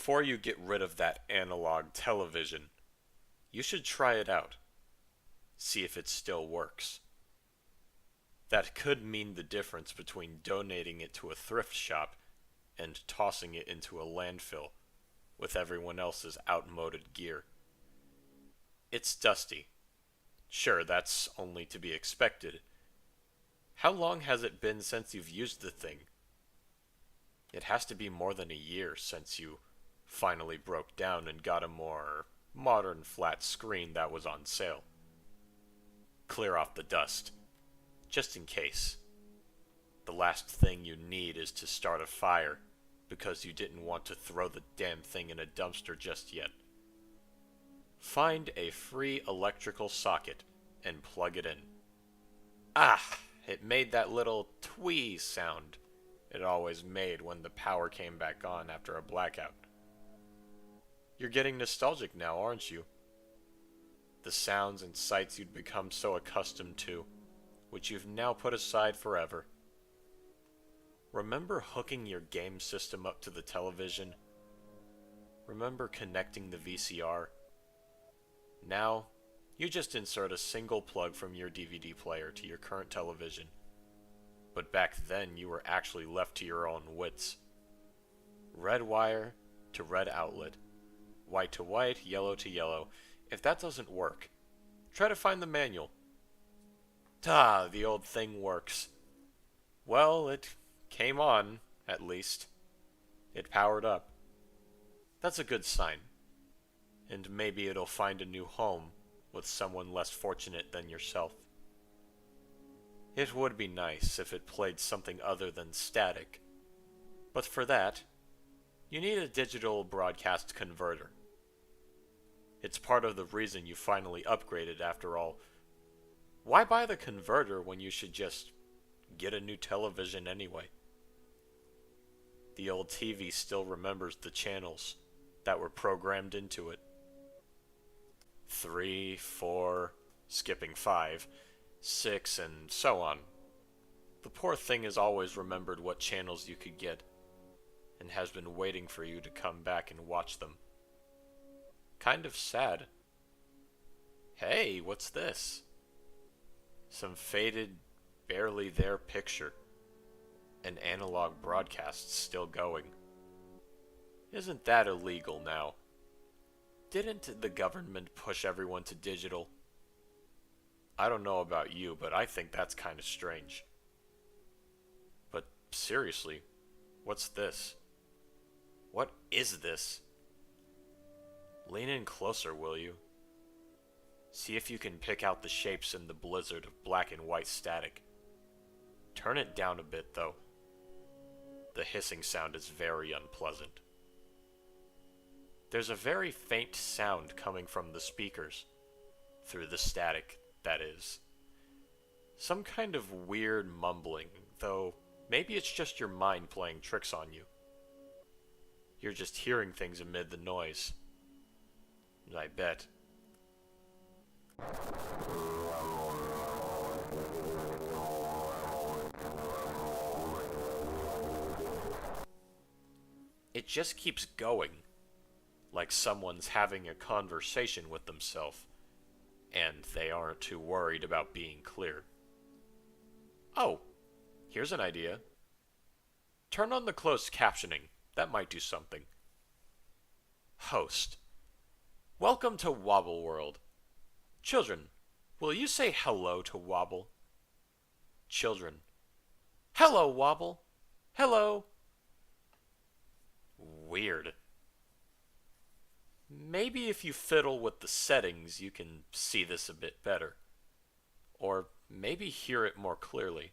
before you get rid of that analog television, you should try it out. See if it still works. That could mean the difference between donating it to a thrift shop and tossing it into a landfill with everyone else's outmoded gear. It's dusty. Sure, that's only to be expected. How long has it been since you've used the thing? It has to be more than a year since you finally broke down and got a more modern flat screen that was on sale. Clear off the dust, just in case. The last thing you need is to start a fire because you didn't want to throw the damn thing in a dumpster just yet. Find a free electrical socket and plug it in. Ah, it made that little twee sound it always made when the power came back on after a blackout. You're getting nostalgic now, aren't you? The sounds and sights you'd become so accustomed to, which you've now put aside forever. Remember hooking your game system up to the television? Remember connecting the VCR? Now, you just insert a single plug from your DVD player to your current television. But back then, you were actually left to your own wits. Red wire to red outlet. White to white, yellow to yellow. If that doesn't work, try to find the manual. Ah, the old thing works. Well, it came on, at least. It powered up. That's a good sign. And maybe it'll find a new home with someone less fortunate than yourself. It would be nice if it played something other than static. But for that, you need a digital broadcast converter. It's part of the reason you finally upgraded after all. Why buy the converter when you should just get a new television anyway? The old TV still remembers the channels that were programmed into it. 3, 4, skipping 5, 6, and so on. The poor thing has always remembered what channels you could get, and has been waiting for you to come back and watch them. Kind of sad. Hey, what's this? Some faded, barely there picture. An analog broadcast still going. Isn't that illegal now? Didn't the government push everyone to digital? I don't know about you, but I think that's kind of strange. But seriously, what's this? What is this? Lean in closer, will you? See if you can pick out the shapes in the blizzard of black and white static. Turn it down a bit, though. The hissing sound is very unpleasant. There's a very faint sound coming from the speakers. Through the static, that is. Some kind of weird mumbling, though maybe it's just your mind playing tricks on you. You're just hearing things amid the noise. I bet. It just keeps going, like someone's having a conversation with themselves, and they aren't too worried about being clear. Oh, here's an idea. Turn on the closed captioning. That might do something. Host. Welcome to Wobble World. Children, will you say hello to Wobble? Children. Hello, Wobble. Hello. Weird. Maybe if you fiddle with the settings, you can see this a bit better. Or maybe hear it more clearly.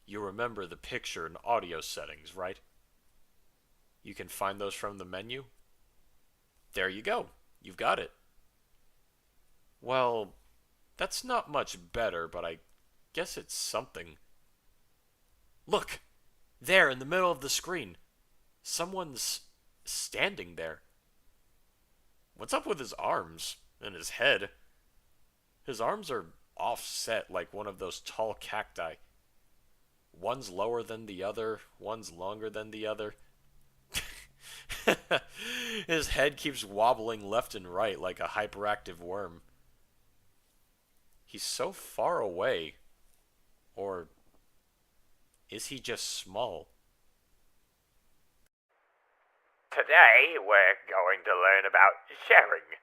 You remember the picture and audio settings, right? You can find those from the menu? There you go. You've got it. Well, that's not much better, but I guess it's something. Look! There in the middle of the screen. Someone's standing there. What's up with his arms and his head? His arms are offset like one of those tall cacti. One's lower than the other, one's longer than the other. His head keeps wobbling left and right like a hyperactive worm. He's so far away. Or is he just small? Today we're going to learn about sharing,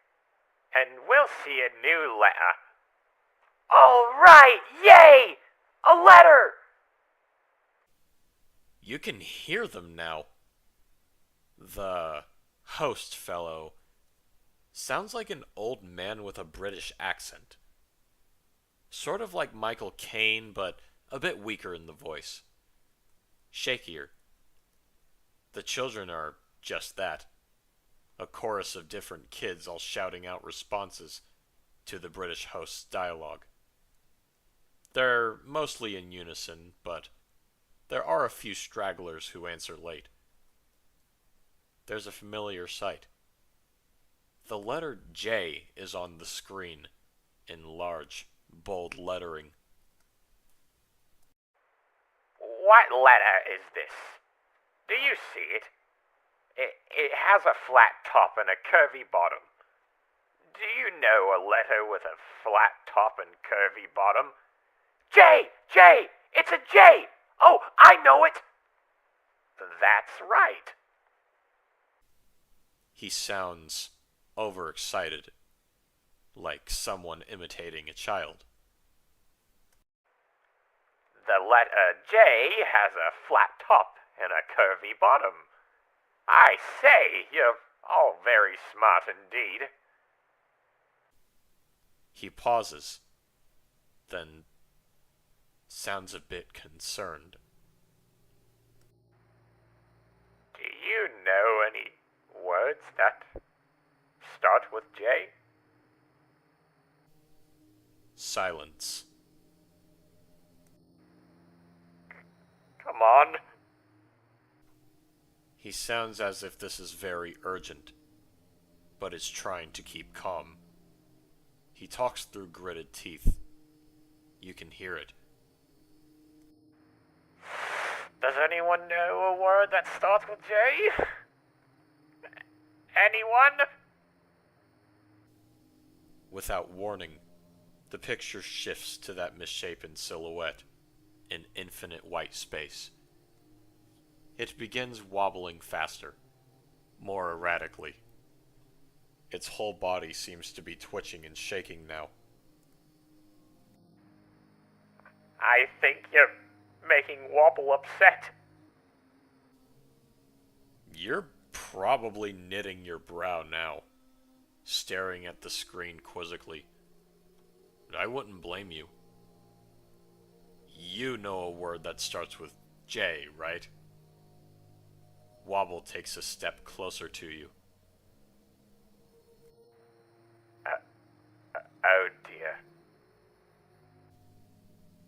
and we'll see a new letter. All right, yay! A letter! You can hear them now. The host fellow sounds like an old man with a British accent. Sort of like Michael Caine, but a bit weaker in the voice. Shakier. The children are just that. A chorus of different kids all shouting out responses to the British host's dialogue. They're mostly in unison, but there are a few stragglers who answer late. There's a familiar sight. The letter J is on the screen, in large, bold lettering. What letter is this? Do you see it? It has a flat top and a curvy bottom. Do you know a letter with a flat top and curvy bottom? J! J! It's a J! Oh, I know it! That's right. He sounds overexcited, like someone imitating a child. The letter J has a flat top and a curvy bottom. I say, you're all very smart indeed. He pauses, then sounds a bit concerned. Do you know any words that start with J? Silence. Come on. He sounds as if this is very urgent, but is trying to keep calm. He talks through gritted teeth. You can hear it. Does anyone know a word that starts with J? Anyone? Without warning, the picture shifts to that misshapen silhouette in infinite white space. It begins wobbling faster, more erratically. Its whole body seems to be twitching and shaking now. I think you're making Wobble upset. You're probably knitting your brow now, staring at the screen quizzically. I wouldn't blame you. You know a word that starts with J, right? Wobble takes a step closer to you. Oh dear.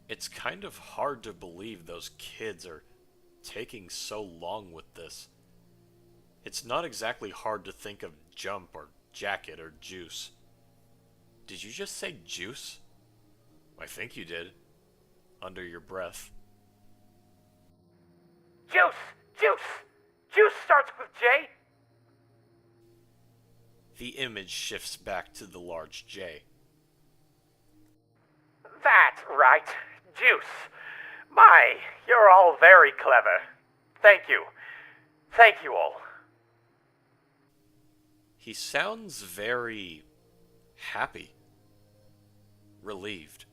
It's kind of hard to believe those kids are taking so long with this. It's not exactly hard to think of jump or jacket or juice. Did you just say juice? I think you did. Under your breath. Juice! Juice! Juice starts with J. The image shifts back to the large J. That's right. Juice. My, you're all very clever. Thank you. Thank you all. He sounds very happy. Relieved.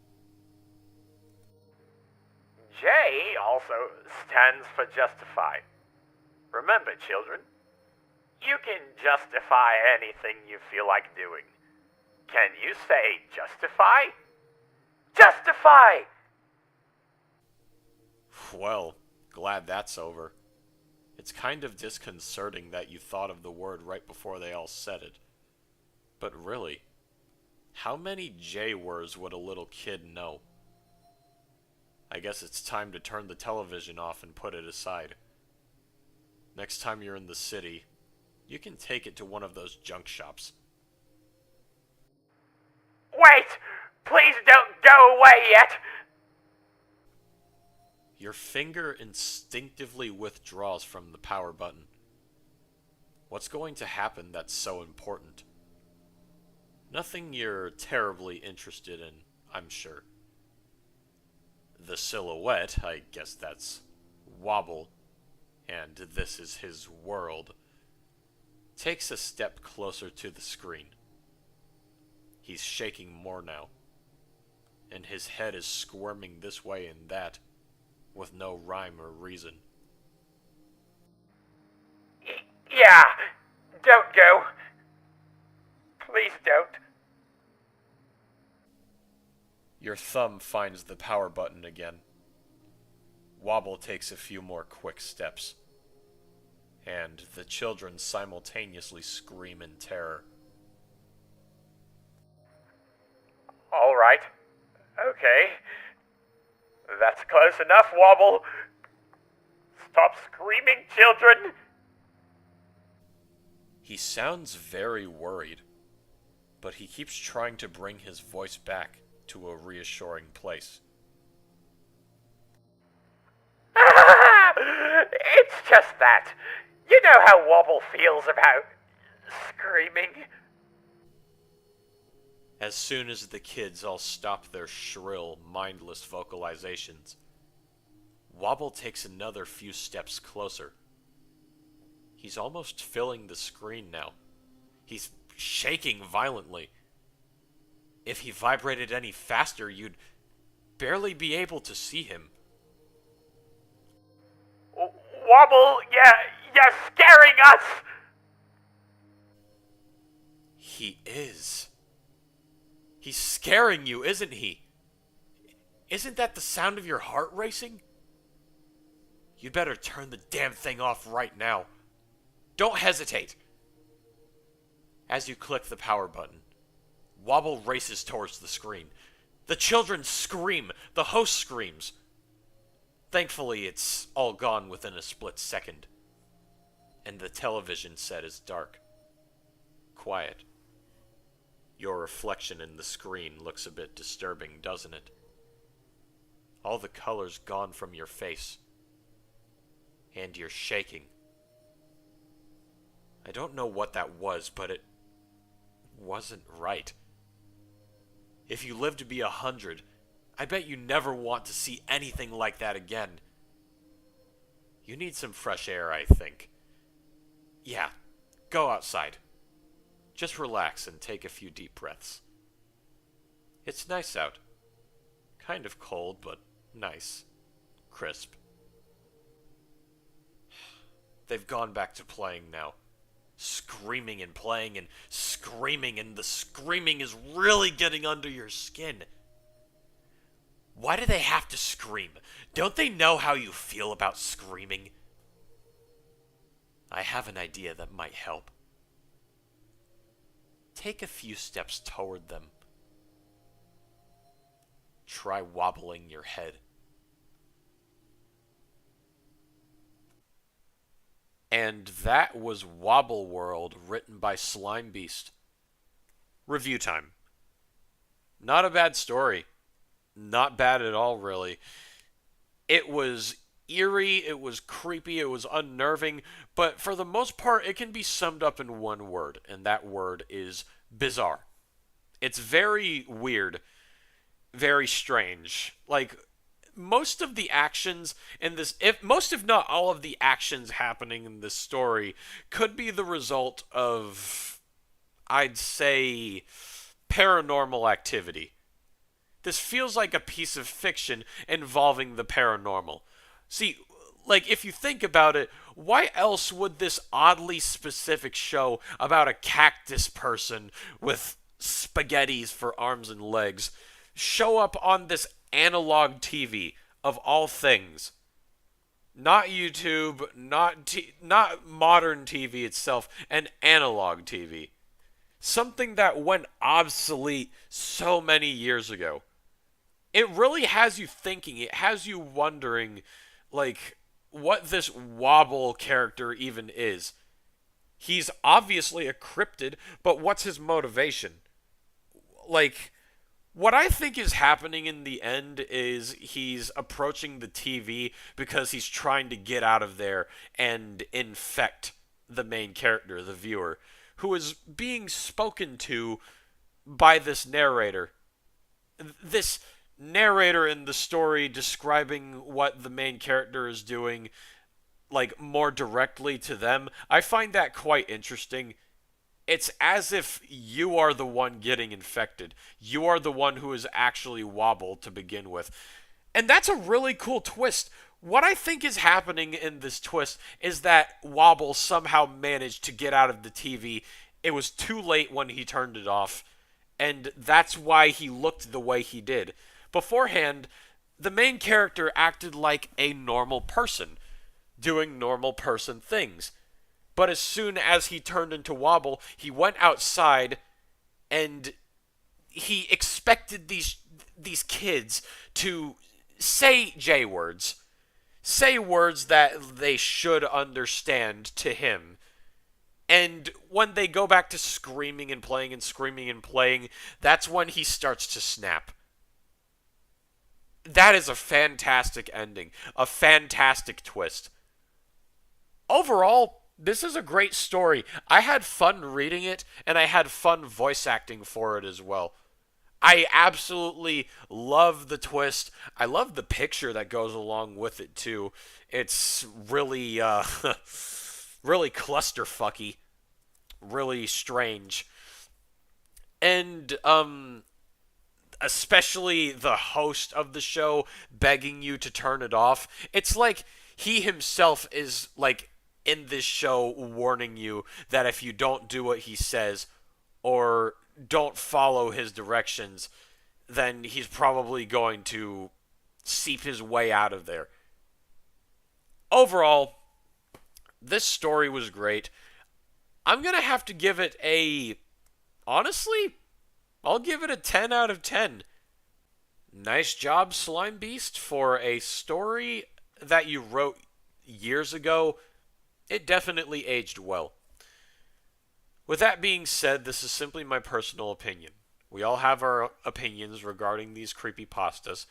J also stands for justify. Remember, children, you can justify anything you feel like doing. Can you say justify? Justify! Well, glad that's over. It's kind of disconcerting that you thought of the word right before they all said it. But really, how many J words would a little kid know? I guess it's time to turn the television off and put it aside. Next time you're in the city, you can take it to one of those junk shops. Wait! Please don't go away yet! Your finger instinctively withdraws from the power button. What's going to happen that's so important? Nothing you're terribly interested in, I'm sure. The silhouette, I guess that's Wobble, and this is his world, takes a step closer to the screen. He's shaking more now, and his head is squirming this way and that, with no rhyme or reason. Yeah, don't go. Please don't. Your thumb finds the power button again. Wobble takes a few more quick steps, and the children simultaneously scream in terror. All right. Okay. That's close enough, Wobble. Stop screaming, children. He sounds very worried, but he keeps trying to bring his voice back to a reassuring place. It's just that. You know how Wobble feels about screaming. As soon as the kids all stop their shrill, mindless vocalizations, Wobble takes another few steps closer. He's almost filling the screen now. He's shaking violently. If he vibrated any faster, you'd barely be able to see him. Wobble, you're scaring us! He is. He's scaring you, isn't he? Isn't that the sound of your heart racing? You'd better turn the damn thing off right now. Don't hesitate. As you click the power button, Wobble races towards the screen. The children scream. The host screams. Thankfully, it's all gone within a split second, and the television set is dark. Quiet. Your reflection in the screen looks a bit disturbing, doesn't it? All the color's gone from your face, and you're shaking. I don't know what that was, but it wasn't right. If you live to be 100, I bet you never want to see anything like that again. You need some fresh air, I think. Yeah, go outside. Just relax and take a few deep breaths. It's nice out. Kind of cold, but nice. Crisp. They've gone back to playing now. Screaming and playing and screaming, and the screaming is really getting under your skin. Why do they have to scream? Don't they know how you feel about screaming? I have an idea that might help. Take a few steps toward them. Try wobbling your head. And that was Wobble World, written by Slimebeast. Review time. Not a bad story. Not bad at all, really. It was eerie, it was creepy, it was unnerving, but for the most part, it can be summed up in one word, and that word is bizarre. It's very weird, very strange. Like, most of the actions in this, if not all of the actions happening in this story, could be the result of, I'd say, paranormal activity. This feels like a piece of fiction involving the paranormal. See, like, if you think about it, why else would this oddly specific show about a cactus person with spaghettis for arms and legs show up on this analog TV, of all things? Not YouTube, not modern TV itself, an analog TV. Something that went obsolete so many years ago. It really has you thinking, it has you wondering, like, what this Wobble character even is. He's obviously a cryptid, but what's his motivation? Like, what I think is happening in the end is he's approaching the TV because he's trying to get out of there and infect the main character, the viewer, who is being spoken to by this narrator. This narrator in the story describing what the main character is doing, like, more directly to them. I find that quite interesting. It's as if you are the one getting infected. You are the one who is actually Wobble to begin with. And that's a really cool twist. What I think is happening in this twist is that Wobble somehow managed to get out of the TV. It was too late when he turned it off, and that's why he looked the way he did. Beforehand, the main character acted like a normal person, doing normal person things. But as soon as he turned into Wobble, he went outside and he expected these kids to say J words, say words that they should understand to him. And when they go back to screaming and playing and screaming and playing, that's when he starts to snap. That is a fantastic ending, a fantastic twist. Overall, this is a great story. I had fun reading it, and I had fun voice acting for it as well. I absolutely love the twist. I love the picture that goes along with it too. It's really, really clusterfucky, really strange, and especially the host of the show begging you to turn it off. It's like he himself is like in this show warning you that if you don't do what he says or don't follow his directions, then he's probably going to seep his way out of there. Overall, this story was great. I'm going to have to give it honestly, I'll give it a 10 out of 10. Nice job, Slimebeast, for a story that you wrote years ago. It definitely aged well. With that being said, this is simply my personal opinion. We all have our opinions regarding these creepypastas.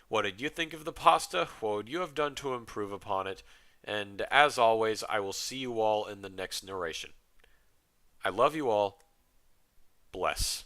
What did you think of the pasta? What would you have done to improve upon it? And as always, I will see you all in the next narration. I love you all. Bless.